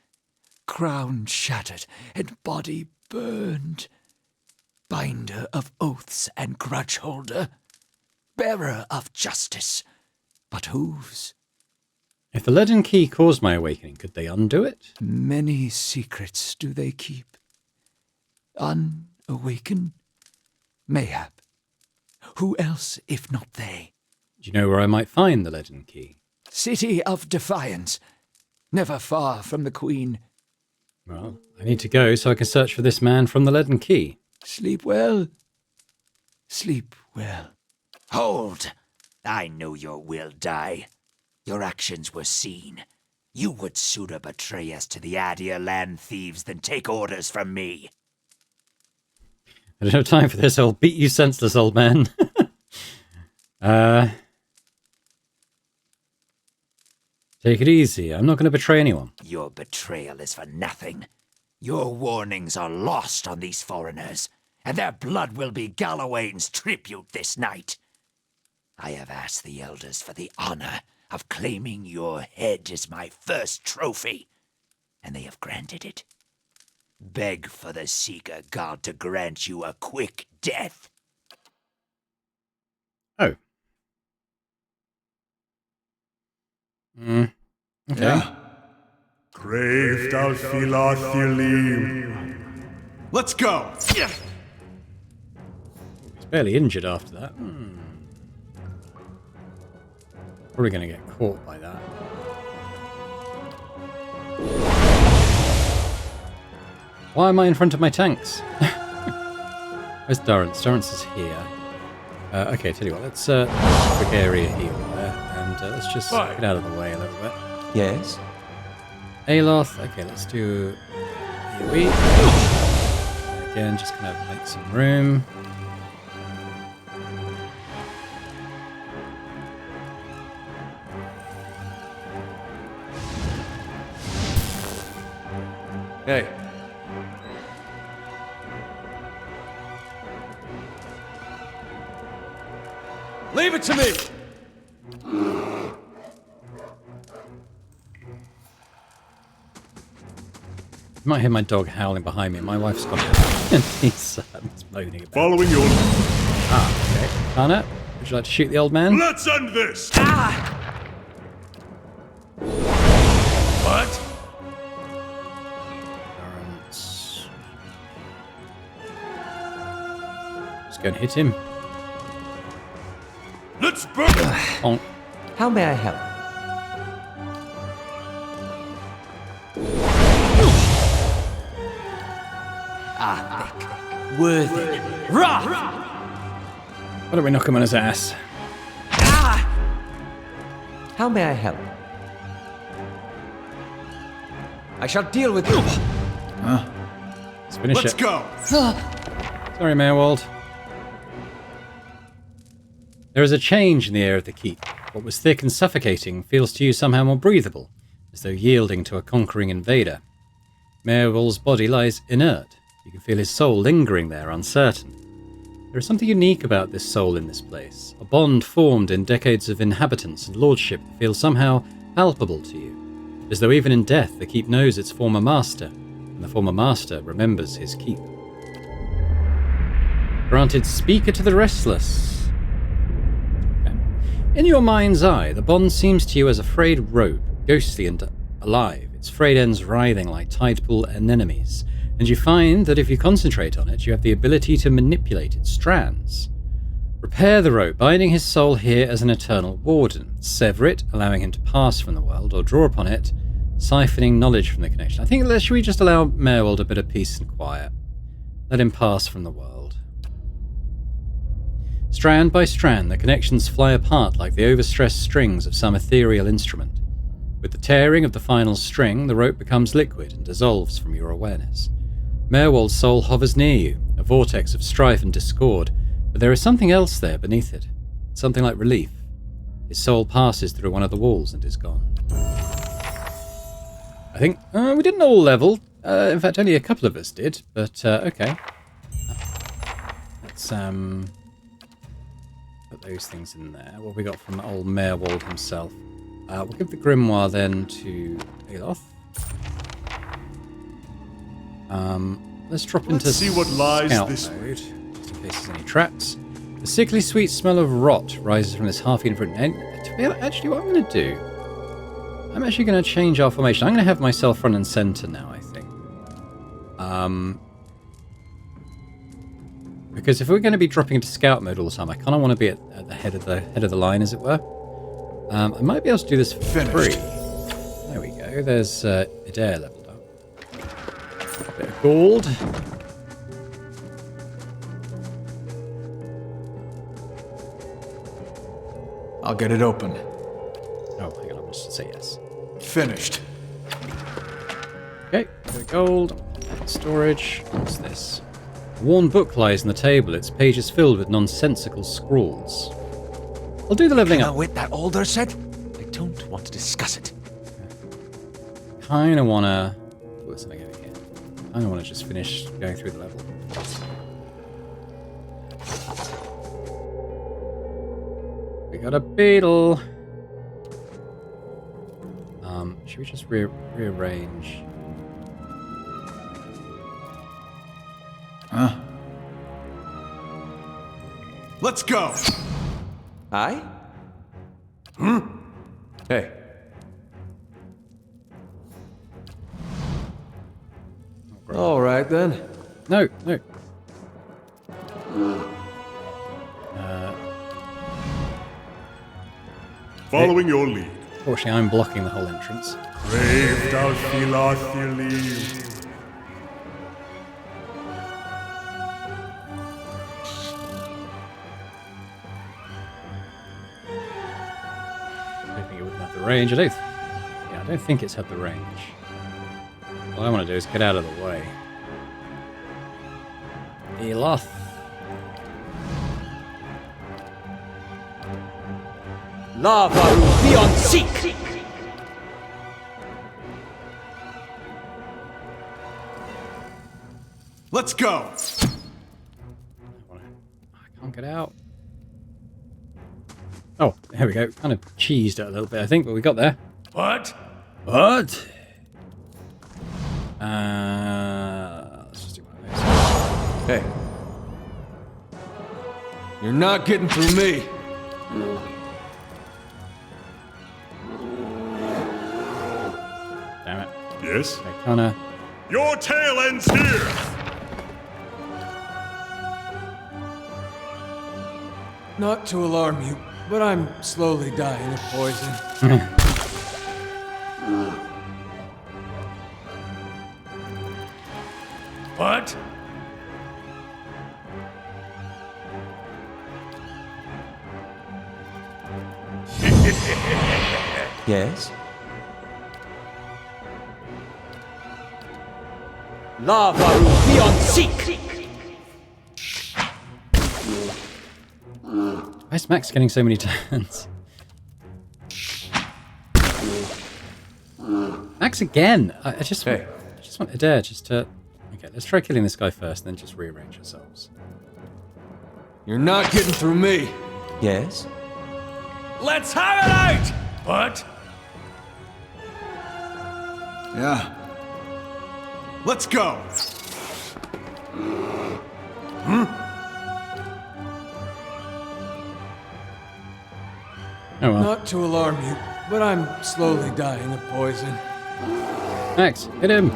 crown shattered and body burned. Binder of oaths and grudge holder. Bearer of justice, but whose? If the leaden key caused my awakening, could they undo it? Many secrets do they keep. Unawakened? Mayhap. Who else if not they? Do you know where I might find the leaden key? City of Defiance, never far from the Queen. Well, I need to go so I can search for this man from the leaden key. Sleep well. Sleep well. Hold! I know your will die. Your actions were seen. You would sooner betray us to the Adir land thieves than take orders from me. I don't have time for this. I'll beat you senseless, old man. Take it easy. I'm not going to betray anyone. Your betrayal is for nothing. Your warnings are lost on these foreigners, and their blood will be Gallowayne's tribute this night. I have asked the elders for the honor of claiming your head as my first trophy, and they have granted it. Beg for the Seeker God to grant you a quick death. Oh. Okay. Yeah. Grave Dalfilathilim. Let's go! He's barely injured after that. Probably going to get caught by that. Why am I in front of my tanks? Where's Durrance? Durrance is here. Okay, tell you what, let's quick area heal there, and let's just get out of the way a little bit. Yes? Aloth, okay, let's do AoE. Again, just kind of make some room. Hey. Leave it to me! You might hear my dog howling behind me. My wife's got and he's moaning about. Following your... Okay. Kana, would you like to shoot the old man? Let's end this! What? Durrance. Just go and hit him. Let's burn! Bonk. How may I help? Worthy. Rah! Why don't we knock him on his ass? How may I help? I shall deal with you. Let's finish Let's it. go! Sorry, Mayorwald. There is a change in the air of the keep. What was thick and suffocating feels to you somehow more breathable, as though yielding to a conquering invader. Mayorwald's body lies inert. You can feel his soul lingering there, uncertain. There is something unique about this soul in this place, a bond formed in decades of inhabitants and lordship that feels somehow palpable to you, as though even in death the keep knows its former master, and the former master remembers his keep. Granted Speaker to the Restless. Okay. In your mind's eye, the bond seems to you as a frayed rope, ghostly and alive, its frayed ends writhing like tide pool anemones. And you find that if you concentrate on it, you have the ability to manipulate its strands. Repair the rope, binding his soul here as an eternal warden. Sever it, allowing him to pass from the world, or draw upon it, siphoning knowledge from the connection. I think, should we just allow Mayorwald a bit of peace and quiet? Let him pass from the world. Strand by strand, the connections fly apart like the overstressed strings of some ethereal instrument. With the tearing of the final string, the rope becomes liquid and dissolves from your awareness. Mayorwald's soul hovers near you, a vortex of strife and discord, but there is something else there beneath it, something like relief. His soul passes through one of the walls and is gone. I think we didn't all level. In fact, only a couple of us did. But okay, let's put those things in there. What have we got from old Merwold himself? We'll give the grimoire then to Aloth. Let's drop into see what lies scout this mode, just in case there's any traps. The sickly sweet smell of rot rises from this half-eaten fruit. And actually, what I'm going to do, I'm actually going to change our formation. I'm going to have myself front and center now, I think. Because if we're going to be dropping into scout mode all the time, I kind of want to be at the head of the line, as it were. I might be able to do this for free. There we go. There's Adair leveled up. A bit of gold. I'll get it open. Oh, hang on. I must say yes. Finished. Okay. Bit of gold. Storage. What's this? A worn book lies on the table. Its pages filled with nonsensical scrawls. I'll do the leveling up. With that Alder said? I don't want to discuss it. Kind of want to... What's something over here? I don't want to just finish going through the level. We got a beetle. Should we just rearrange? Huh? Let's go! Aye? Hey. All right, then. No. Following your lead. Fortunately, I'm blocking the whole entrance. Brave Dalfilathili. I don't think it wouldn't have the range. I don't think it's had the range. All I want to do is get out of the way. Eloth. Lava beyond seek! Let's go! I can't get out. Oh, there we go. Kind of cheesed it a little bit, I think, but we got there. What? What? Let's just do one of those. Hey. You're not getting through me. Damn it. Yes? I kinda... Your tail ends here! Not to alarm you, but I'm slowly dying of poison. What? Yes? Lava beyond seek! Why is Max getting so many turns? Max again! I just want Adair just to... Okay, let's try killing this guy first, then just rearrange ourselves. You're not getting through me. Yes? Let's have it out! What? Yeah. Let's go! Oh well. Not to alarm you, but I'm slowly dying of poison. Max, hit him!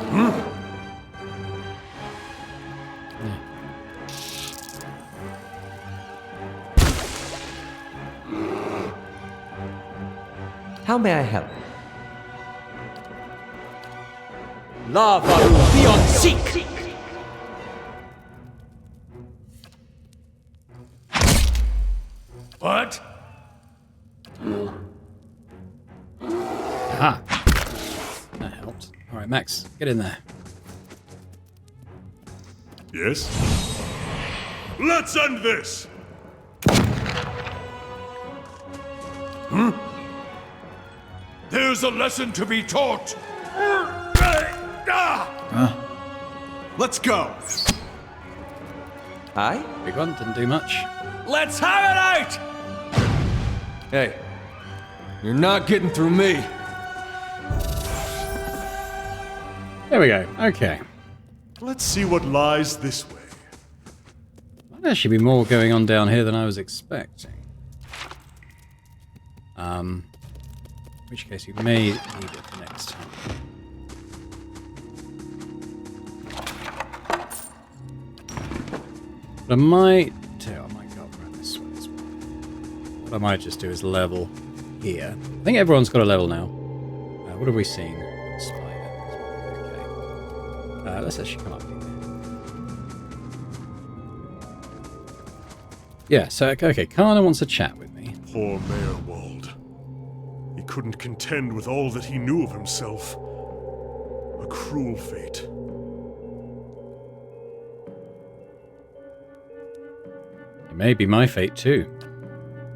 How may I help? Lava beyond seek! What? Aha! That helped. Alright, Max, get in there. Yes? Let's end this! There's a lesson to be taught! Let's go. Aye? Big one, didn't do much. Let's have it out! Hey, you're not getting through me. There we go. Okay. Let's see what lies this way. Might actually be more going on down here than I was expecting. In which case we may need it for next time. But I might do, I might go around this way as well. What I might just do is level here. I think everyone's got a level now. What have we seen? Spider. Okay. Let's actually come up here. Yeah, so, okay, Kana wants to chat with me. Poor Mayorwald. He couldn't contend with all that he knew of himself. A cruel fate. It may be my fate too.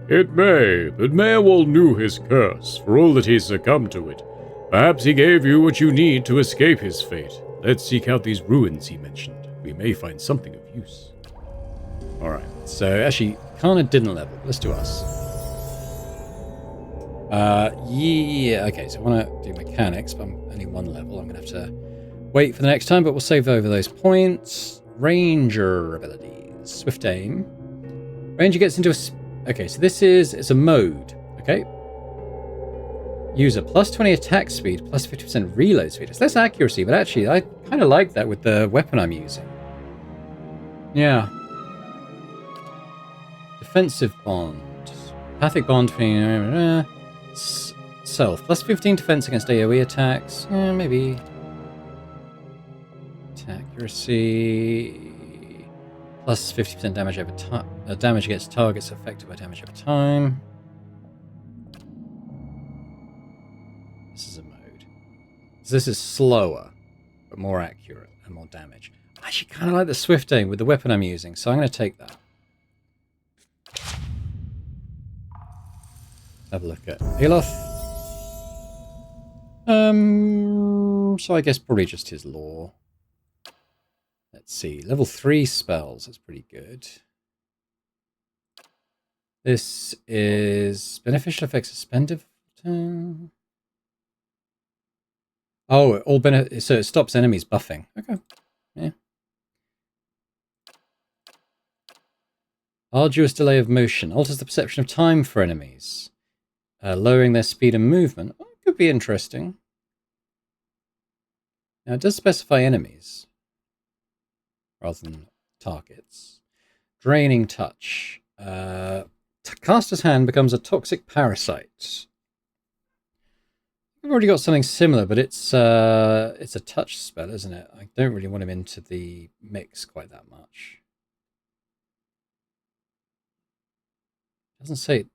It may, but Mayorwald knew his curse, for all that he succumbed to it. Perhaps he gave you what you need to escape his fate. Let's seek out these ruins he mentioned. We may find something of use. Alright, so actually, Kana didn't level. Let's do us. Yeah, okay, so I want to do mechanics, but I'm only one level. I'm going to have to wait for the next time, but we'll save over those points. Ranger abilities. Swift aim. Ranger gets into a... Okay, so this is... It's a mode, okay? User plus 20 attack speed, plus 50% reload speed. It's less accuracy, but actually, I kind of like that with the weapon I'm using. Yeah. Defensive bond. Pathic bond between... Self. Plus 15 defense against AoE attacks. Maybe. Accuracy. Plus 50% damage over time. Damage against targets affected by damage over time. This is a mode. So this is slower, but more accurate and more damage. I actually kind of like the swift aim with the weapon I'm using, so I'm going to take that. Have a look at Eloth. So I guess probably just his lore. Let's see. Level 3 spells. That's pretty good. This is beneficial effects suspended. Oh, all so it stops enemies buffing. Okay. Yeah. Arduous delay of motion alters the perception of time for enemies, lowering their speed and movement. Oh, could be interesting. Now it does specify enemies rather than targets. Draining touch. Caster's hand becomes a toxic parasite. I've already got something similar, but it's a touch spell, isn't it? I don't really want him into the mix quite that much. Doesn't say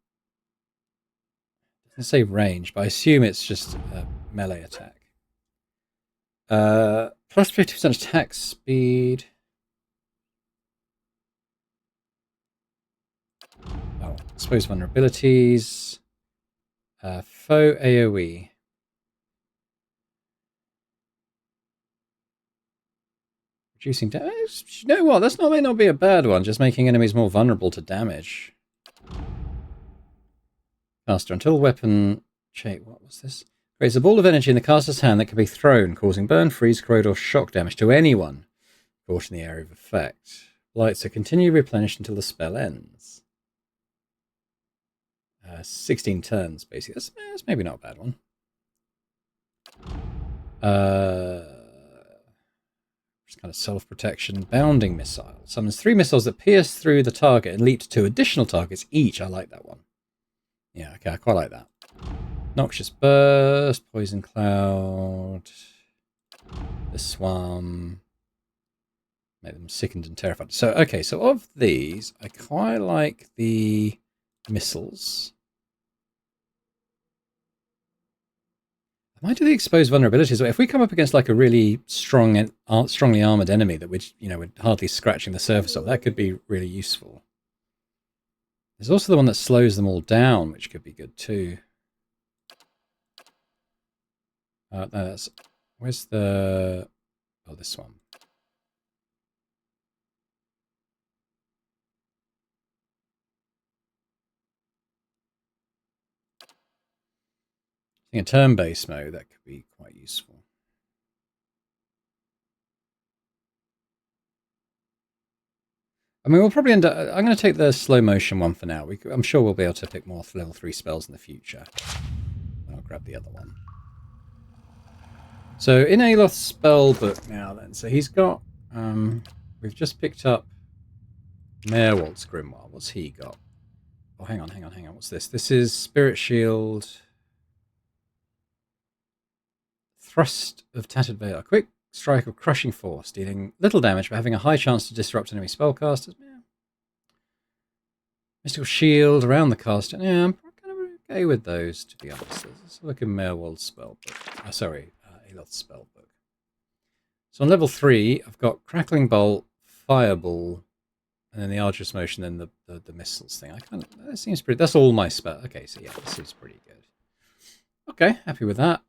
range, but I assume it's just a melee attack. Plus 50% attack speed. Oh, exposed vulnerabilities. Foe AoE. Reducing damage. You know what? That may not be a bad one. Just making enemies more vulnerable to damage. Caster until weapon. What was this? Creates a ball of energy in the caster's hand that can be thrown, causing burn, freeze, corrode, or shock damage to anyone caught in the area of effect. Lights are continually replenished until the spell ends. 16 turns, basically. That's maybe not a bad one. Just kind of self-protection. Bounding missile. Summons 3 missiles that pierce through the target and leap to 2 additional targets each. I like that one. Yeah, okay, I quite like that. Noxious Burst, Poison Cloud, the Swarm. Make them sickened and terrified. So, okay, so of these, I quite like the missiles. I might do the exposed vulnerabilities. If we come up against like a really strongly armored enemy that we're hardly scratching the surface of, that could be really useful. There's also the one that slows them all down, which could be good too. Where's the Oh, this one. I think in turn-based mode, that could be quite useful. I mean, we'll probably end up... I'm going to take the slow motion one for now. I'm sure we'll be able to pick more level 3 spells in the future. I'll grab the other one. So, in Aloth's spellbook now then, so he's got... we've just picked up Merwald's Grimoire. What's he got? Oh, hang on. What's this? This is Spirit Shield... Thrust of Tattered Veil. A quick strike of Crushing Force, dealing little damage but having a high chance to disrupt enemy spellcasters. Yeah. Mystical Shield around the caster. Yeah, I'm kind of okay with those, to be honest. Let's look at Merwald's spellbook. Aloth's spellbook. So on level 3, I've got Crackling Bolt, Fireball, and then the Arduous Motion, then the missiles thing. That seems pretty... That's all my spell. Okay, so yeah, this seems pretty good. Okay, happy with that.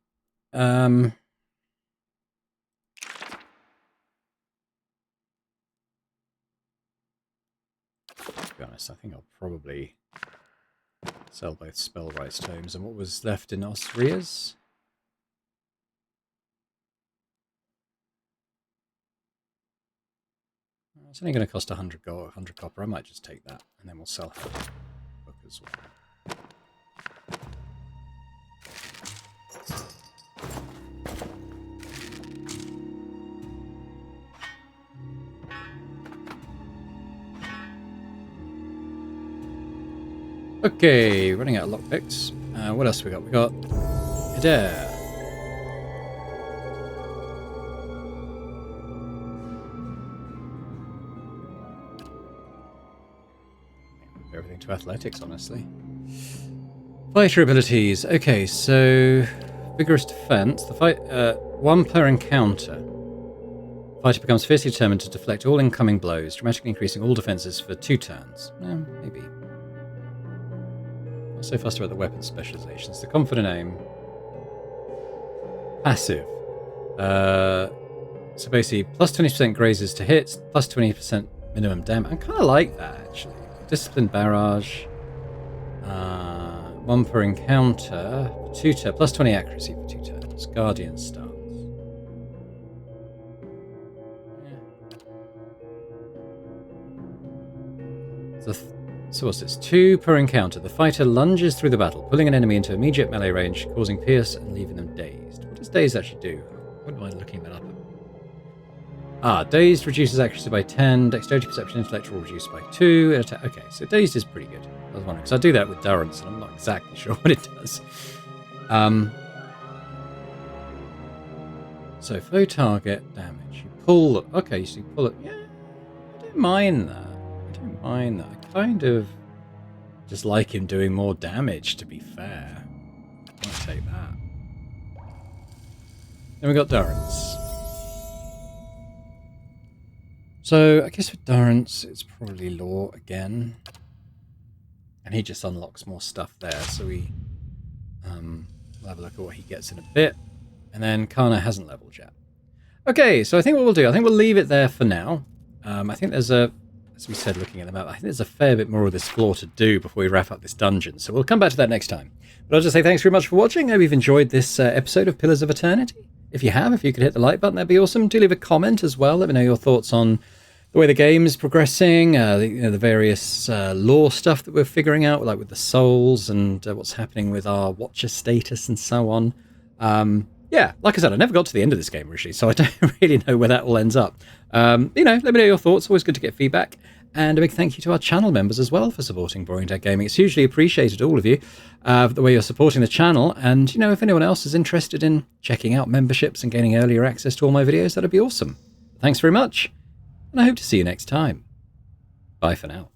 To be honest, I think I'll probably sell both Spell Rights tomes. And what was left in Osria's? It's only going to cost 100 gold, 100 copper. I might just take that, and then we'll sell her book as well. Okay, running out of lockpicks. What else we got? We got Adair. Everything to athletics, honestly. Fighter abilities. Okay, so vigorous defense. The fight, 1 per encounter. Fighter becomes fiercely determined to deflect all incoming blows, dramatically increasing all defenses for 2 turns. Maybe. Not so fussed about the weapon specializations. The confident aim. Passive. So basically, plus 20% grazes to hits, plus 20% minimum damage. I kind of like that, actually. Disciplined barrage. 1 per encounter. 2 turns. Plus 20 accuracy for 2 turns. Guardian stance. Yeah. So what's this? 2 per encounter. The fighter lunges through the battle, pulling an enemy into immediate melee range, causing pierce and leaving them dazed. What does dazed actually do? I wouldn't mind looking that up. Dazed reduces accuracy by 10, dexterity, perception, intellectual reduced by 2. Okay, so dazed is pretty good. I was wondering, because I do that with Durance, and I'm not exactly sure what it does. So, foe target damage. You pull... Okay, so you pull it... Yeah, I don't mind that. I kind of just like him doing more damage, to be fair. I'll take that. Then we got Durance. So, I guess with Durance, it's probably Law again. And he just unlocks more stuff there, so we'll have a look at what he gets in a bit. And then Kana hasn't leveled yet. Okay, so I think what we'll do, I think we'll leave it there for now. I think there's a, as we said looking at the map, I think there's a fair bit more of this floor to do before we wrap up this dungeon. So we'll come back to that next time. But I'll just say thanks very much for watching. I hope you've enjoyed this episode of Pillars of Eternity. If you have, if you could hit the like button, that'd be awesome. Do leave a comment as well. Let me know your thoughts on the way the game is progressing, the various lore stuff that we're figuring out, like with the souls and what's happening with our watcher status and so on. Yeah, like I said, I never got to the end of this game originally, so I don't really know where that all ends up. Let me know your thoughts. Always good to get feedback. And a big thank you to our channel members as well for supporting Boring Dad Gaming. It's hugely appreciated, all of you, the way you're supporting the channel. And, if anyone else is interested in checking out memberships and gaining earlier access to all my videos, that'd be awesome. Thanks very much, and I hope to see you next time. Bye for now.